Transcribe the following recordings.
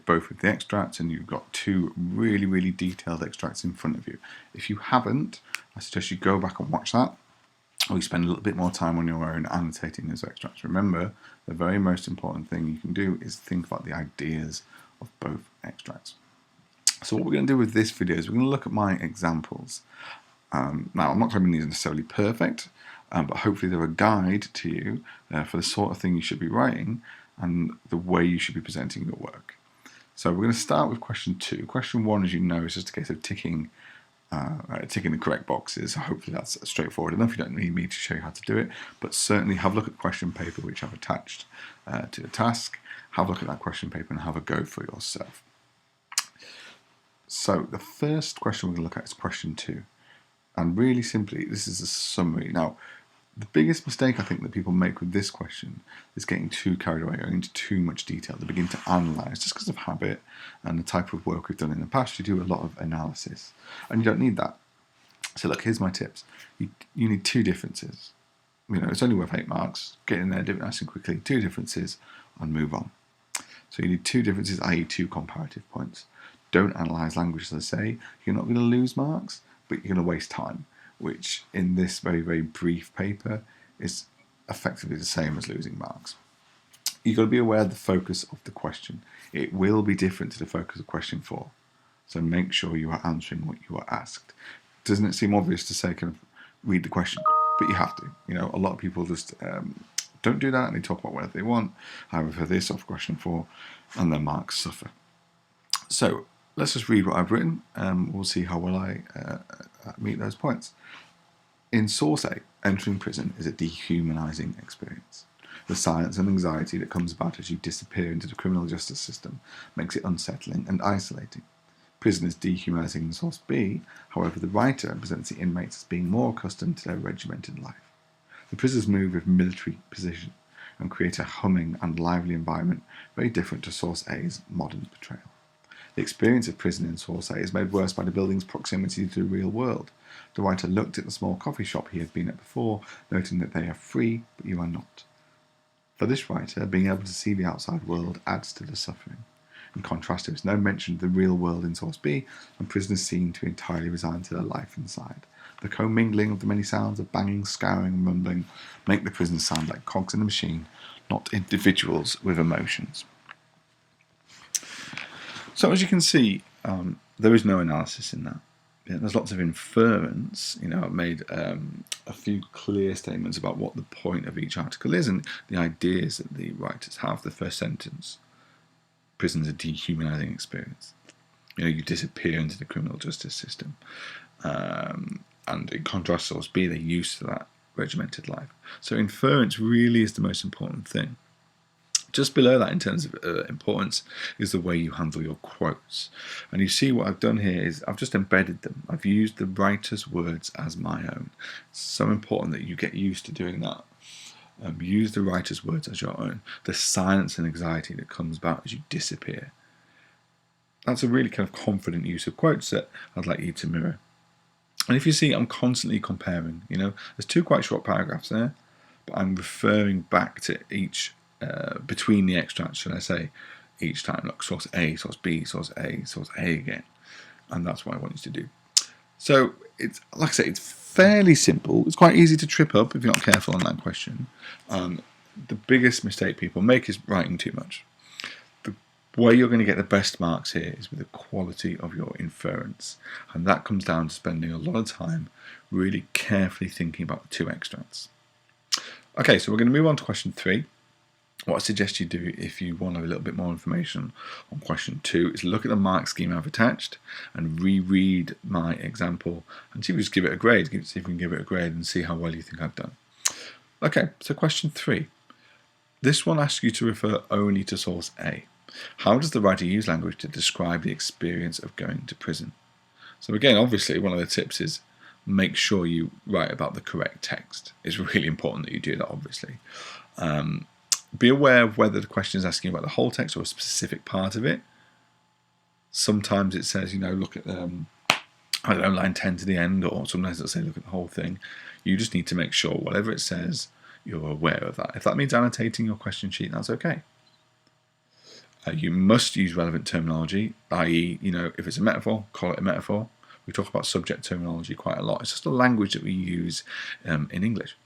both with the extracts, and you've got two really detailed extracts in front of you. If you haven't, I suggest you go back and watch that, or you spend a little bit more time on your own annotating those extracts. Remember, the very most important thing you can do is think about the ideas of both extracts. So what we're going to do with this video is we're going to look at my examples. Now, I'm not claiming these are necessarily perfect, but hopefully they're a guide to you for the sort of thing you should be writing and the way you should be presenting your work. So we're going to start with question 2. Question 1, as you know, is just a case of ticking the correct boxes. Hopefully that's straightforward enough. You don't need me to show you how to do it, but certainly have a look at the question paper which I've attached to the task. Have a look at that question paper and have a go for yourself. So the first question we're going to look at is question 2. And really simply, this is a summary. Now, the biggest mistake I think that people make with this question is getting too carried away, going into too much detail. They begin to analyse just because of habit and the type of work we've done in the past. You do a lot of analysis, and you don't need that. So look, here's my tips. You need 2 differences. You know, it's only worth 8 marks. Get in there, do it nice and quickly. 2 differences, and move on. So you need 2 differences, i.e. 2 comparative points. Don't analyse language, as I say. You're not going to lose marks, but you're going to waste time, which in this very brief paper is effectively the same as losing marks. You've got to be aware of the focus of the question. It will be different to the focus of question 4. So make sure you are answering what you are asked. Doesn't it seem obvious to say kind of read the question? But you have to. You know, a lot of people just don't do that and they talk about whatever they want. However, this off question 4 and their marks suffer. So let's just read what I've written. We'll see how well I meet those points. In source A, entering prison is a dehumanising experience. The silence and anxiety that comes about as you disappear into the criminal justice system makes it unsettling and isolating. Prison is dehumanising in source B, however the writer presents the inmates as being more accustomed to their regimented life. The prisoners move with military precision and create a humming and lively environment very different to source A's modern portrayal. The experience of prison in source A is made worse by the building's proximity to the real world. The writer looked at the small coffee shop he had been at before, noting that they are free, but you are not. For this writer, being able to see the outside world adds to the suffering. In contrast, there is no mention of the real world in source B, and prisoners seem to be entirely resigned to their life inside. The commingling of the many sounds of banging, scouring, and mumbling make the prisoners sound like cogs in a machine, not individuals with emotions. So as you can see, there is no analysis in that. Yeah, there's lots of inference. You know, I've made a few clear statements about what the point of each article is and the ideas that the writers have. The first sentence, prison is a dehumanising experience. You know, you disappear into the criminal justice system. And in contrast, source B, they're used to that regimented life. So inference really is the most important thing. Just below that in terms of importance is the way you handle your quotes. And you see what I've done here is I've just embedded them. I've used the writer's words as my own. It's so important that you get used to doing that. Use the writer's words as your own. The silence and anxiety that comes about as you disappear. That's a really kind of confident use of quotes that I'd like you to mirror. And if you see, I'm constantly comparing. You know, there's 2 quite short paragraphs there, but I'm referring back to each between the extracts, should I say, each time. Look, source A, source B, source A again. And that's what I want you to do. So, it's like I say, it's fairly simple. It's quite easy to trip up if you're not careful on that question. The biggest mistake people make is writing too much. The way you're going to get the best marks here is with the quality of your inference. And that comes down to spending a lot of time really carefully thinking about the 2 extracts. Okay, so we're going to move on to question 3. What I suggest you do if you want a little bit more information on question 2 is look at the mark scheme I've attached and reread my example and see if you just give it a grade, see if you can give it a grade and see how well you think I've done. Okay, so question 3. This one asks you to refer only to source A. How does the writer use language to describe the experience of going to prison? So again, obviously, one of the tips is make sure you write about the correct text. It's really important that you do that, obviously. Be aware of whether the question is asking about the whole text or a specific part of it. Sometimes it says, you know, look at I don't know, line 10 to the end, or sometimes it'll say look at the whole thing. You just need to make sure whatever it says, you're aware of that. If that means annotating your question sheet, that's okay. You must use relevant terminology, i.e., if it's a metaphor, call it a metaphor. We talk about subject terminology quite a lot. It's just a language that we use in English.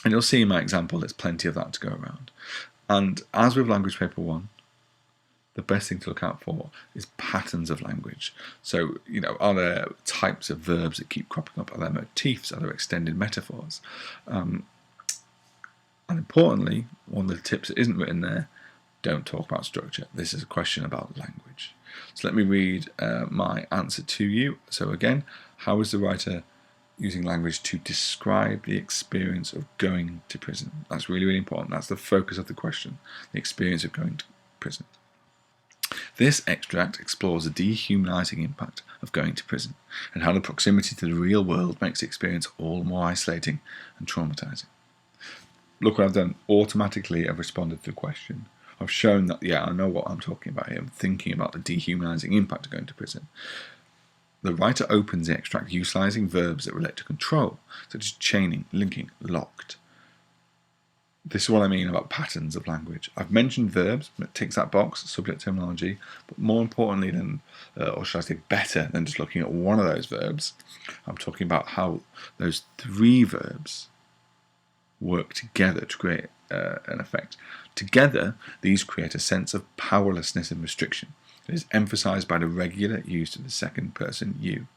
And you'll see in my example there's plenty of that to go around. And as with language paper 1, the best thing to look out for is patterns of language. So, are there types of verbs that keep cropping up? Are there motifs? Are there extended metaphors? And importantly, one of the tips that isn't written there, don't talk about structure. This is a question about language. So let me read my answer to you. So again, how is the writer using language to describe the experience of going to prison? That's really, really important. That's the focus of the question, the experience of going to prison. This extract explores the dehumanizing impact of going to prison and how the proximity to the real world makes the experience all the more isolating and traumatizing. Look what I've done. Automatically, I've responded to the question. I've shown that, I know what I'm talking about here. I'm thinking about the dehumanizing impact of going to prison. The writer opens the extract utilizing verbs that relate to control, such as chaining, linking, locked. This is what I mean about patterns of language. I've mentioned verbs, that ticks that box, subject terminology, but more importantly than, or should I say better than just looking at one of those verbs, I'm talking about how those 3 verbs work together to create an effect. Together, these create a sense of powerlessness and restriction. It is emphasized by the regular use of the second person you.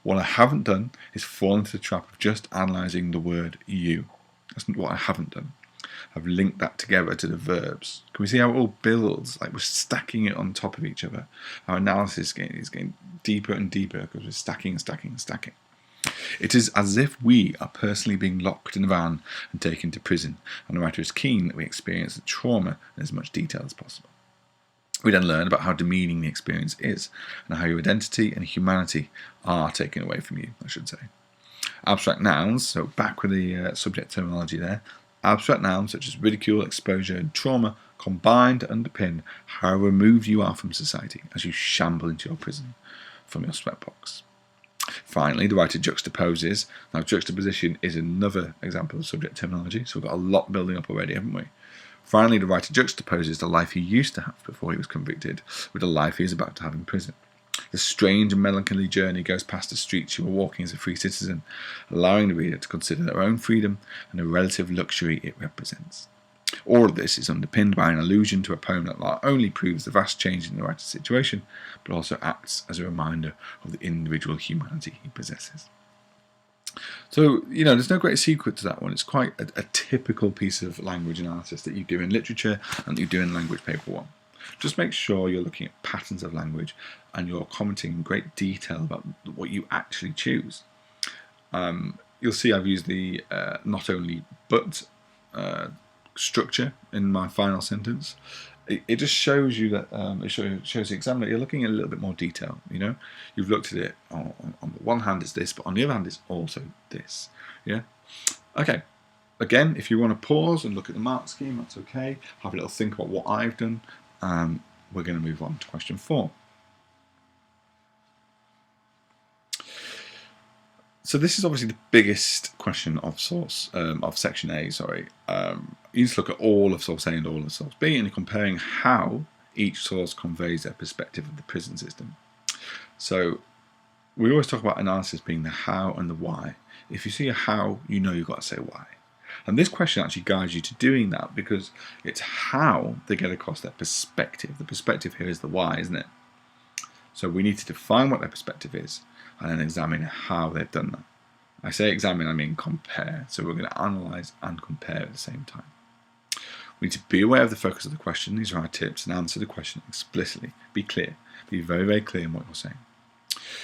What I haven't done is fall into the trap of just analysing the word you. That's what I haven't done. I've linked that together to the verbs. Can we see how it all builds? Like we're stacking it on top of each other. Our analysis is getting deeper and deeper because we're stacking and stacking and stacking. It is as if we are personally being locked in a van and taken to prison, and the writer is keen that we experience the trauma in as much detail as possible. We then learn about how demeaning the experience is, and how your identity and humanity are taken away from you, I should say. Abstract nouns, so back with the subject terminology there, abstract nouns such as ridicule, exposure, and trauma combine to underpin how removed you are from society as you shamble into your prison from your sweatbox. Finally, the writer juxtaposes. Now, juxtaposition is another example of subject terminology, so we've got a lot building up already, haven't we? Finally, the writer juxtaposes the life he used to have before he was convicted with the life he is about to have in prison. The strange and melancholy journey goes past the streets you were walking as a free citizen, allowing the reader to consider their own freedom and the relative luxury it represents. All of this is underpinned by an allusion to a poem that not only proves the vast change in the writer's situation, but also acts as a reminder of the individual humanity he possesses. So, there's no great secret to that one. It's quite a typical piece of language analysis that you do in literature and that you do in language paper 1. Just make sure you're looking at patterns of language and you're commenting in great detail about what you actually choose. You'll see I've used the not only but structure in my final sentence. It just shows you that it shows the examiner you're looking at a little bit more detail. You've looked at it on the one hand it's this, but on the other hand it's also this. Yeah. Okay. Again, if you want to pause and look at the mark scheme, that's okay. Have a little think about what I've done. We're going to move on to question 4. So this is obviously the biggest question of section A. You just look at all of source A and all of source B, and you're comparing how each source conveys their perspective of the prison system. So we always talk about analysis being the how and the why. If you see a how, you've got to say why. And this question actually guides you to doing that because it's how they get across their perspective. The perspective here is the why, isn't it? So we need to define what their perspective is and then examine how they've done that. I say examine, I mean compare. So we're going to analyse and compare at the same time. We need to be aware of the focus of the question. These are our tips, and answer the question explicitly. Be clear. Be very, very clear in what you're saying.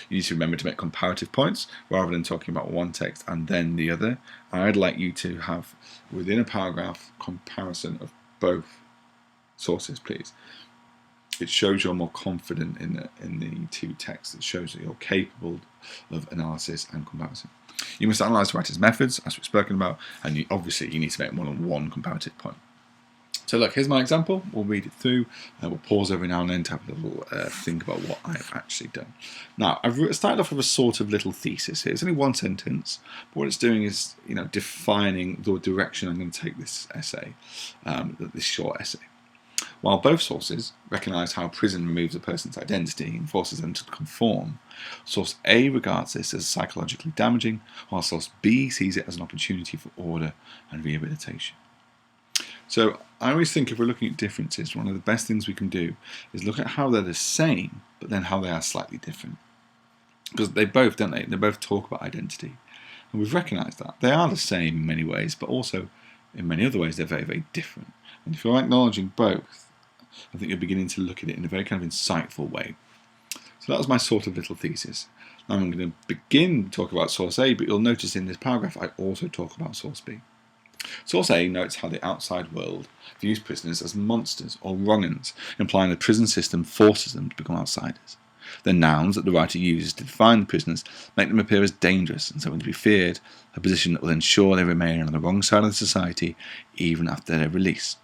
You need to remember to make comparative points rather than talking about one text and then the other. I'd like you to have, within a paragraph, comparison of both sources, please. It shows you're more confident in the two texts. It shows that you're capable of analysis and comparison. You must analyse the writer's methods, as we've spoken about, and obviously you need to make more than one comparative point. So look, here's my example. We'll read it through. We'll pause every now and then to have a little think about what I've actually done. Now, I've started off with a sort of little thesis here. It's only one sentence, but what it's doing is, defining the direction I'm going to take this essay, this short essay. While both sources recognise how prison removes a person's identity and forces them to conform, source A regards this as psychologically damaging, while source B sees it as an opportunity for order and rehabilitation. So I always think if we're looking at differences, one of the best things we can do is look at how they're the same, but then how they are slightly different. Because they both, don't they? They both talk about identity. And we've recognised that. They are the same in many ways, but also in many other ways they're very, very different. And if you're acknowledging both, I think you're beginning to look at it in a very kind of insightful way. So that was my sort of little thesis. Now I'm going to begin to talk about source A, but you'll notice in this paragraph I also talk about source B. Source A notes how the outside world views prisoners as monsters or wrong-uns, implying the prison system forces them to become outsiders. The nouns that the writer uses to define the prisoners make them appear as dangerous and something to be feared, a position that will ensure they remain on the wrong side of the society even after their release.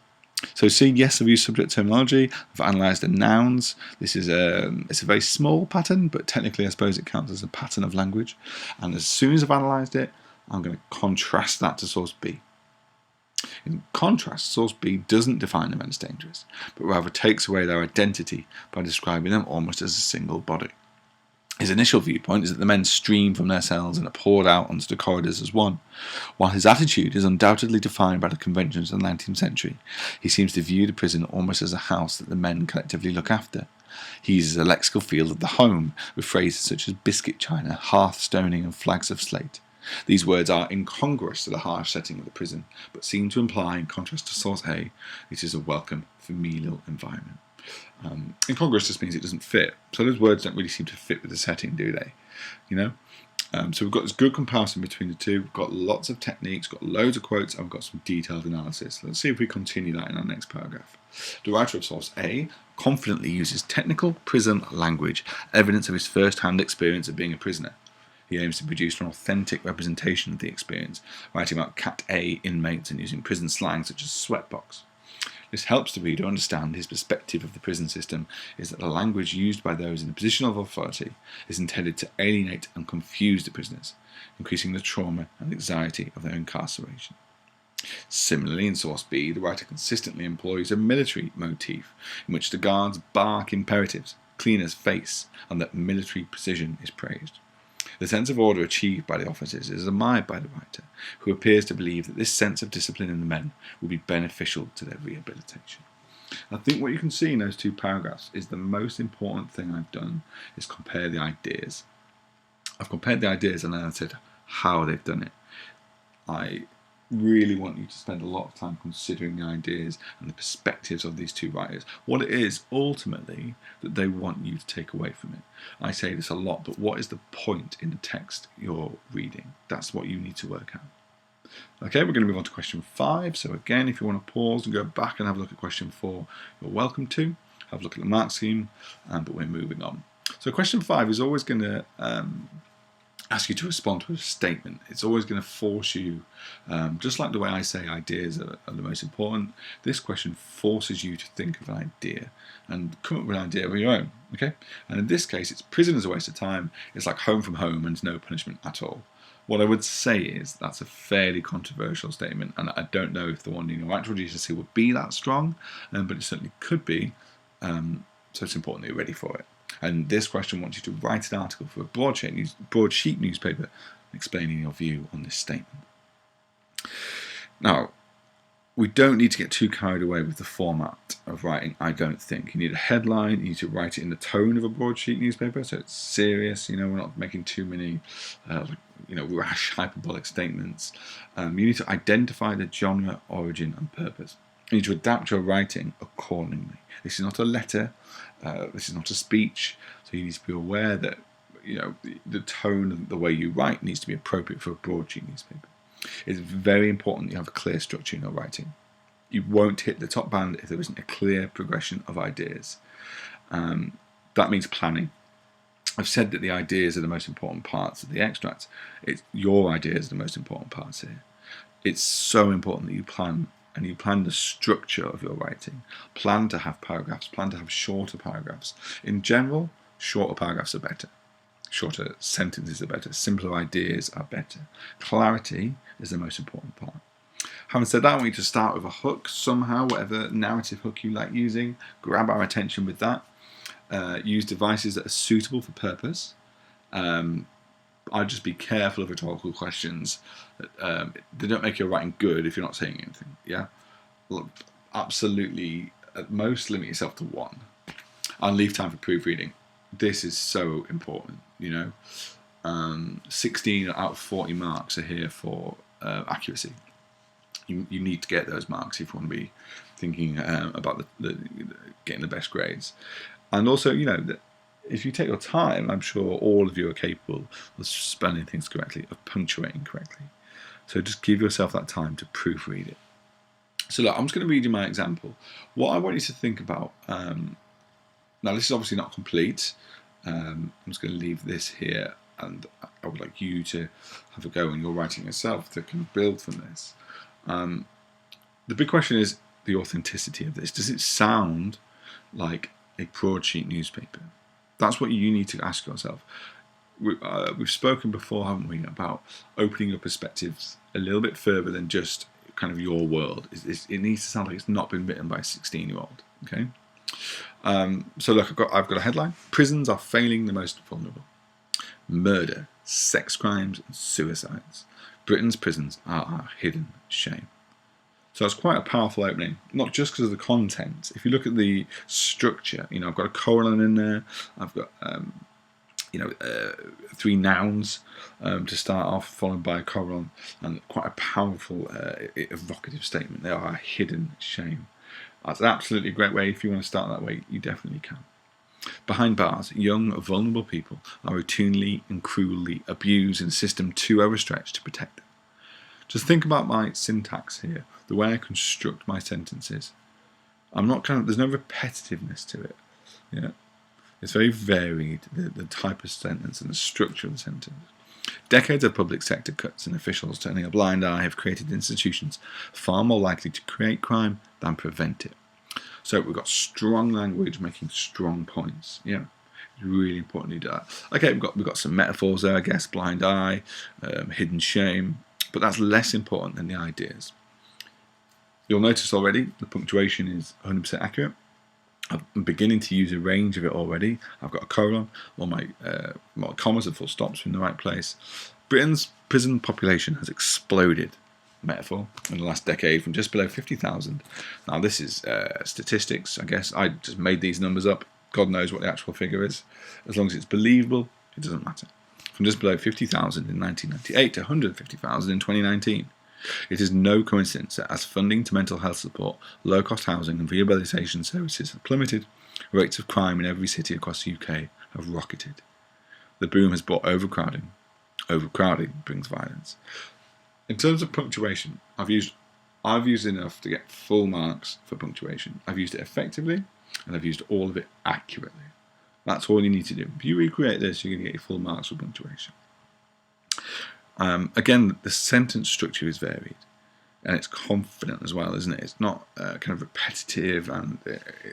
So see, yes, I've used subject terminology, I've analysed the nouns. This is it's a very small pattern, but technically I suppose it counts as a pattern of language. And as soon as I've analysed it, I'm going to contrast that to source B. In contrast, source B doesn't define them as dangerous, but rather takes away their identity by describing them almost as a single body. His initial viewpoint is that the men stream from their cells and are poured out onto the corridors as one. While his attitude is undoubtedly defined by the conventions of the 19th century, he seems to view the prison almost as a house that the men collectively look after. He uses a lexical field of the home, with phrases such as biscuit china, hearth stoning, and flags of slate. These words are incongruous to the harsh setting of the prison, but seem to imply, in contrast to source A, it is a welcome familial environment. Incongruous just means it doesn't fit. So those words don't really seem to fit with the setting, do they? So we've got this good comparison between the two. We've got lots of techniques, got loads of quotes, and we've got some detailed analysis. Let's see if we continue that in our next paragraph. The writer of source A confidently uses technical prison language, evidence of his first-hand experience of being a prisoner. He aims to produce an authentic representation of the experience, writing about Cat A inmates and using prison slang such as sweatbox. This helps the reader understand his perspective of the prison system is that the language used by those in a position of authority is intended to alienate and confuse the prisoners, increasing the trauma and anxiety of their incarceration. Similarly, in source B, the writer consistently employs a military motif in which the guards bark imperatives, cleaners face, and that military precision is praised. The sense of order achieved by the officers is admired by the writer, who appears to believe that this sense of discipline in the men will be beneficial to their rehabilitation. I think what you can see in those two paragraphs is the most important thing I've done is compare the ideas. I've compared the ideas and then I said how they've done it. I really want you to spend a lot of time considering the ideas and the perspectives of these two writers, what it is ultimately that they want you to take away from it. I say this a lot, but what is the point in the text you're reading? That's what you need to work out. Okay, we're going to move on to question 5. So again, if you want to pause and go back and have a look at question 4, you're welcome to. Have a look at the mark scheme, but we're moving on. So question 5 is always going to ask you to respond to a statement. It's always going to force you, just like the way I say ideas are the most important, this question forces you to think of an idea and come up with an idea of your own, okay? And in this case, it's prison is a waste of time, it's like home from home and no punishment at all. What I would say is that's a fairly controversial statement, and I don't know if the one in your actual GCSE would be that strong, but it certainly could be, so it's important that you're ready for it. And this question wants you to write an article for a broadsheet newspaper explaining your view on this statement. Now, we don't need to get too carried away with the format of writing, I don't think. You need a headline, you need to write it in the tone of a broadsheet newspaper, so it's serious, we're not making too many rash, hyperbolic statements. You need to identify the genre, origin, and purpose. You need to adapt your writing accordingly. This is not a letter, this is not a speech, so you need to be aware that the tone and the way you write needs to be appropriate for a broadsheet newspaper. It's very important you have a clear structure in your writing. You won't hit the top band if there isn't a clear progression of ideas. That means planning. I've said that the ideas are the most important parts of the extract. It's your ideas are the most important parts here. It's so important that you plan, and you plan the structure of your writing. Plan to have paragraphs, plan to have shorter paragraphs. In general, shorter paragraphs are better. Shorter sentences are better. Simpler ideas are better. Clarity is the most important part. Having said that, I want you to start with a hook somehow, whatever narrative hook you like using. Grab our attention with that. Use devices that are suitable for purpose. I'd just be careful of rhetorical questions. They don't make your writing good if you're not saying anything. Yeah, look, absolutely. At most, limit yourself to one, and leave time for proofreading. This is so important. 16 out of 40 marks are here for accuracy. You need to get those marks if you want to be thinking about getting the best grades. And also, if you take your time, I'm sure all of you are capable of spelling things correctly, of punctuating correctly. So just give yourself that time to proofread it. So look, I'm just going to read you my example. What I want you to think about, now this is obviously not complete. I'm just going to leave this here, and I would like you to have a go when you're writing yourself to kind of build from this. The big question is the authenticity of this. Does it sound like a broadsheet newspaper? That's what you need to ask yourself. We've spoken before, haven't we, about opening your perspectives a little bit further than just kind of your world. It needs to sound like it's not been written by a 16-year-old. Okay. So look, I've got a headline: prisons are failing the most vulnerable. Murder, sex crimes, and suicides. Britain's prisons are our hidden shame. So it's quite a powerful opening, not just because of the content. If you look at the structure, I've got a colon in there. I've got, 3 nouns to start off, followed by a colon, and quite a powerful, evocative statement. They are our hidden shame. That's an absolutely great way. If you want to start that way, you definitely can. Behind bars, young, vulnerable people are routinely and cruelly abused in a system too overstretched to protect them. Just think about my syntax here, the way I construct my sentences. There's no repetitiveness to it. It's very varied, the type of sentence and the structure of the sentence. Decades of public sector cuts and officials turning a blind eye have created institutions far more likely to create crime than prevent it. So we've got strong language making strong points. Yeah, it's really important to do that. Okay, we've got some metaphors there, I guess. Blind eye, hidden shame, but that's less important than the ideas. You'll notice already the punctuation is 100% accurate. I'm beginning to use a range of it already. I've got a colon, all my commas and full stops in the right place. Britain's prison population has exploded, metaphor, in the last decade from just below 50,000. Now this is statistics, I guess. I just made these numbers up. God knows what the actual figure is. As long as it's believable, it doesn't matter. From just below 50,000 in 1998 to 150,000 in 2019. It is no coincidence that as funding to mental health support, low-cost housing and rehabilitation services have plummeted, rates of crime in every city across the UK have rocketed. The boom has brought overcrowding. Overcrowding brings violence. In terms of punctuation, I've used enough to get full marks for punctuation. I've used it effectively, and I've used all of it accurately. That's all you need to do. If you recreate this, you're going to get your full marks for punctuation. Again, the sentence structure is varied, and it's confident as well, isn't it? It's not kind of repetitive, and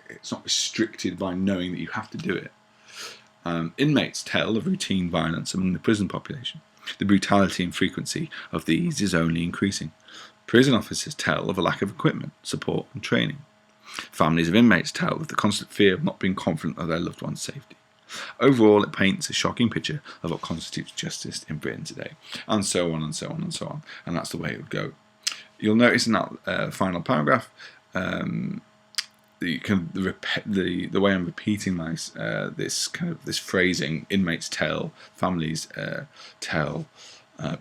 it's not restricted by knowing that you have to do it. Inmates tell of routine violence among the prison population. The brutality and frequency of these is only increasing. Prison officers tell of a lack of equipment, support, and training. Families of inmates tell of the constant fear of not being confident of their loved one's safety. Overall, it paints a shocking picture of what constitutes justice in Britain today, and so on and so on and so on. And that's the way it would go. You'll notice in that final paragraph, the way I'm repeating this phrasing: inmates tell, families tell,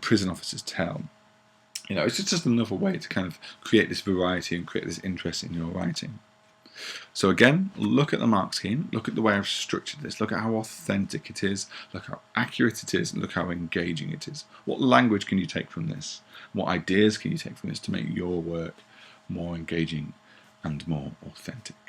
prison officers tell. It's just another way to kind of create this variety and create this interest in your writing. So again, look at the mark scheme, look at the way I've structured this, look at how authentic it is, look how accurate it is, and look how engaging it is. What language can you take from this? What ideas can you take from this to make your work more engaging and more authentic?